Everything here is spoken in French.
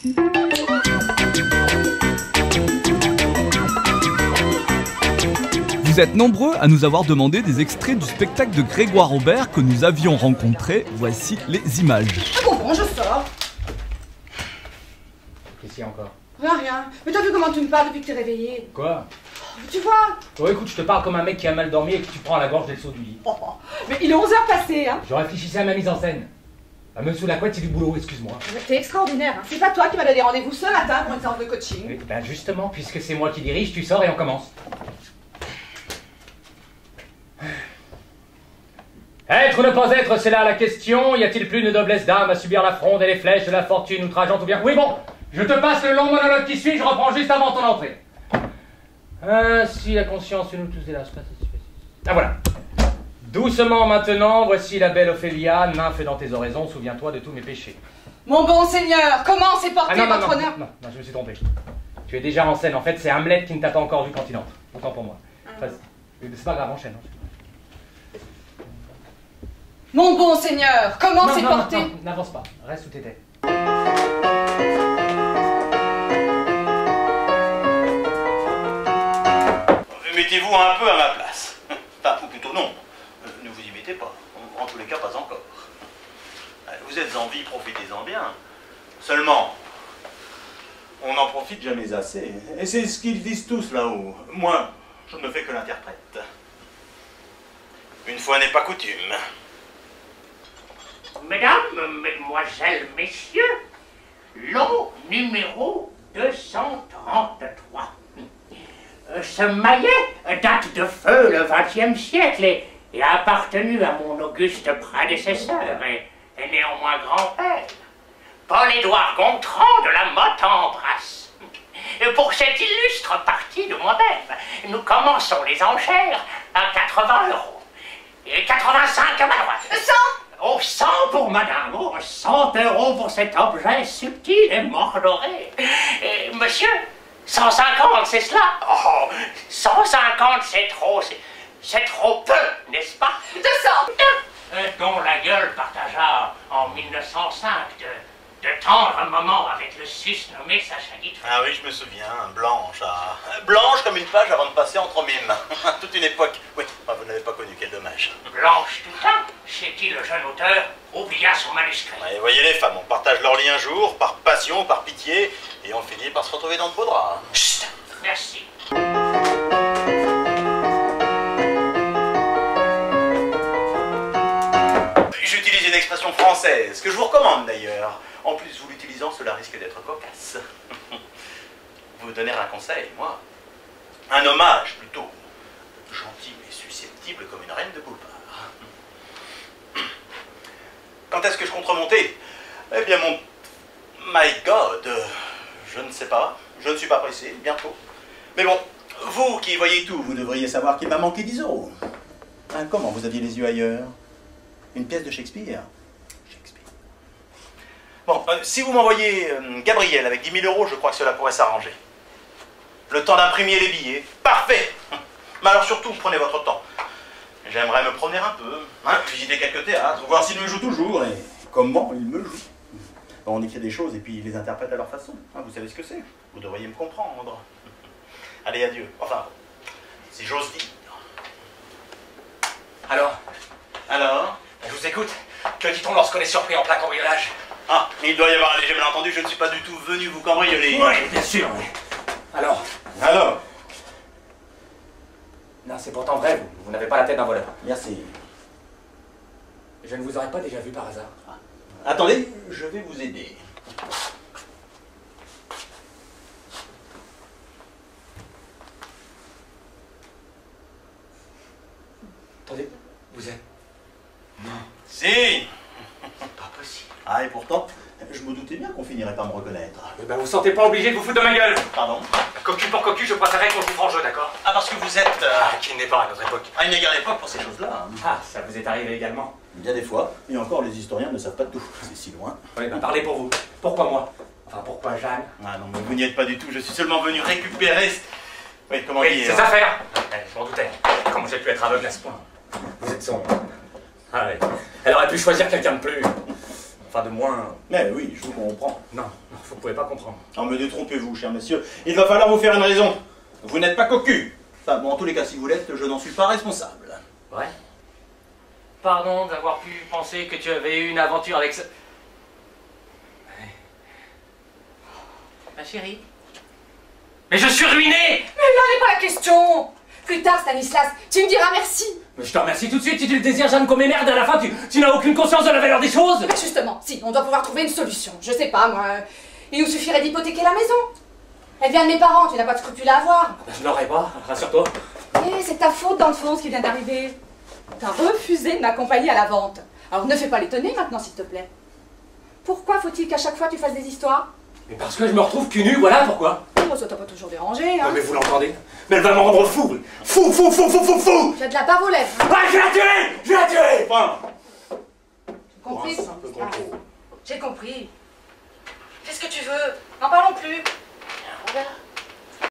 Vous êtes nombreux à nous avoir demandé des extraits du spectacle de Grégoire Aubert que nous avions rencontré. Voici les images. Bon, je sors. Qu'est-ce qu'il y a encore? Rien. Mais t'as vu comment tu me parles depuis que t'es réveillé? Quoi? Tu vois? Oh écoute, je te parle comme un mec qui a mal dormi et que tu prends à la gorge dès le saut du lit. Oh, mais il est 11h passé, hein. Je réfléchissais à ma mise en scène. À me sous la couette, c'est du boulot, excuse-moi. T'es extraordinaire, hein. C'est pas toi qui m'as donné rendez-vous ce matin pour une séance de coaching. Oui, ben justement, puisque c'est moi qui dirige, tu sors et on commence. Être ou ne pas être, c'est là la question. Y a-t-il plus de noblesse d'âme à subir la fronde et les flèches de la fortune outrageante ou bien... Oui bon, je te passe le long monologue qui suit, je reprends juste avant ton entrée. Si la conscience nous tous hélas pas satisfait. Ah voilà. Doucement maintenant, voici la belle Ophélia, nymphe dans tes oraisons, souviens-toi de tous mes péchés. Mon bon Seigneur, comment s'est porté votre honneur? Non, je me suis trompé. Tu es déjà en scène, en fait, c'est Hamlet qui ne t'a pas encore vu quand il entre. Autant pour moi. Enfin, c'est pas grave, enchaîne. Mon bon Seigneur, comment s'est porté? Non, n'avance pas, reste où t'étais. Mettez-vous un peu à ma place. Enfin, ou plutôt non. Ne vous y mettez pas. En tous les cas, pas encore. Vous êtes en vie, profitez-en bien. Seulement, on n'en profite jamais assez. Et c'est ce qu'ils disent tous là-haut. Moi, je ne fais que l'interprète. Une fois n'est pas coutume. Mesdames, mesdemoiselles, messieurs, lot numéro 233. Ce maillet date de feu le XXe siècle et a appartenu à mon auguste prédécesseur et néanmoins grand-père, Paul-Édouard Gontran de la Motte embrasse. Pour cette illustre partie de moi-même, nous commençons les enchères à 80 €. Et 85 à ma droite. 100. Oh, 100 pour madame, oh, 100 € pour cet objet subtil et mordoré. Monsieur, 150, c'est cela? Oh, 150, c'est trop peu, n'est-ce pas? 200. Dont la gueule partagea en 1905 de tendres moments avec le susnommé Sacha Guitry. Ah oui, je me souviens, blanche, blanche comme une page avant de passer entre mes mains. Toute une époque. Oui, vous n'avez pas connu, quel dommage. Blanche tout un, chez qui le jeune auteur oublia son manuscrit. Ouais, voyez les femmes, on partage leur lit un jour, par passion, par pitié, et on finit par se retrouver dans le beau drap. Chut, merci. J'utilise une expression française, que je vous recommande d'ailleurs. En plus, vous l'utilisant, cela risque d'être cocasse. Vous donner un conseil, moi. Un hommage, plutôt. Gentil mais susceptible comme une reine de boulevard. Quand est-ce que je compte remonter? Eh bien, My God, je ne sais pas. Je ne suis pas pressé, bientôt. Mais bon, vous qui voyez tout, vous devriez savoir qu'il m'a manqué 10 €. Hein, comment, vous aviez les yeux ailleurs? Une pièce de Shakespeare? Bon, si vous m'envoyez Gabriel avec 10 000 €, je crois que cela pourrait s'arranger. Le temps d'imprimer les billets. Parfait. Mais alors surtout, prenez votre temps. J'aimerais me promener un peu, visiter quelques théâtres, voir s'il me joue toujours et comment il me joue. Bon, on écrit des choses et puis ils les interprètent à leur façon. Vous savez ce que c'est. Vous devriez me comprendre. Allez, adieu. Enfin, si j'ose dire. Alors? Je vous écoute. Que dit-on lorsqu'on est surpris en plein cambriolage? Ah, il doit y avoir un léger malentendu, je ne suis pas du tout venu vous cambrioler. Oui, bien sûr, oui. Alors? Non, c'est pourtant vrai, vous n'avez pas la tête d'un voleur. Merci. Je ne vous aurais pas déjà vu par hasard. Attendez, je vais vous aider. Attendez, vous êtes... Non. Si. Pas possible. Ah, et pourtant, je me doutais bien qu'on finirait par me reconnaître. Eh ben, vous sentez pas obligé de vous foutre de ma gueule. Pardon? Cocu pour cocu, je préférerais qu'on joue franc jeu, d'accord? Ah, parce que vous êtes... qui n'est pas à notre époque. À une égale époque pour ces choses-là. Ah, ça vous est arrivé également? Bien des fois. Et encore, les historiens ne savent pas tout. C'est si loin. Oui, ben parlez pour vous. Pourquoi moi? Enfin, pourquoi Jeanne? Ah non, mais vous n'y êtes pas du tout. Je suis seulement venu récupérer... Oui, comment oui, dire? ses affaires. Je m'en doutais. Comment j'ai pu être aveugle à ce point? Vous êtes sombre. Ah oui. Elle aurait pu choisir quelqu'un de plus... Enfin, de moins... Mais oui, je vous comprends. Non, non, Vous pouvez pas comprendre. Non mais détrompez-vous, cher monsieur. Il va falloir vous faire une raison. Vous n'êtes pas cocu. Enfin bon, en tous les cas, si vous l'êtes, je n'en suis pas responsable. Ouais. Pardon d'avoir pu penser que tu avais eu une aventure avec ce... Ma chérie. Mais je suis ruiné! Mais là n'est pas la question. Plus tard, Stanislas, tu me diras merci. Mais je te remercie tout de suite, si tu le désires, Jeanne, comme merde, à la fin, tu n'as aucune conscience de la valeur des choses! Mais justement, si, on doit pouvoir trouver une solution. Je sais pas, moi. Il nous suffirait d'hypothéquer la maison. Elle vient de mes parents, tu n'as pas de scrupule à avoir. Je n'aurais pas, rassure-toi. Eh, c'est ta faute dans le fond, ce qui vient d'arriver. T'as refusé de m'accompagner à la vente. Alors ne fais pas l'étonner maintenant, s'il te plaît. Pourquoi faut-il qu'à chaque fois tu fasses des histoires? Mais parce que je me retrouve cul nu, voilà pourquoi. Oh, ça t'a pas toujours dérangé, hein. Non, mais vous l'entendez? Mais elle va me rendre fou! Fou, fou, fou, fou, fou, fou! Tu as de la bave aux lèvres. Ah, je vais la tuer! Je vais la tuer! Enfin, J'ai compris. Pour un simple concours. J'ai compris. Fais ce que tu veux. N'en parlons plus. Regarde.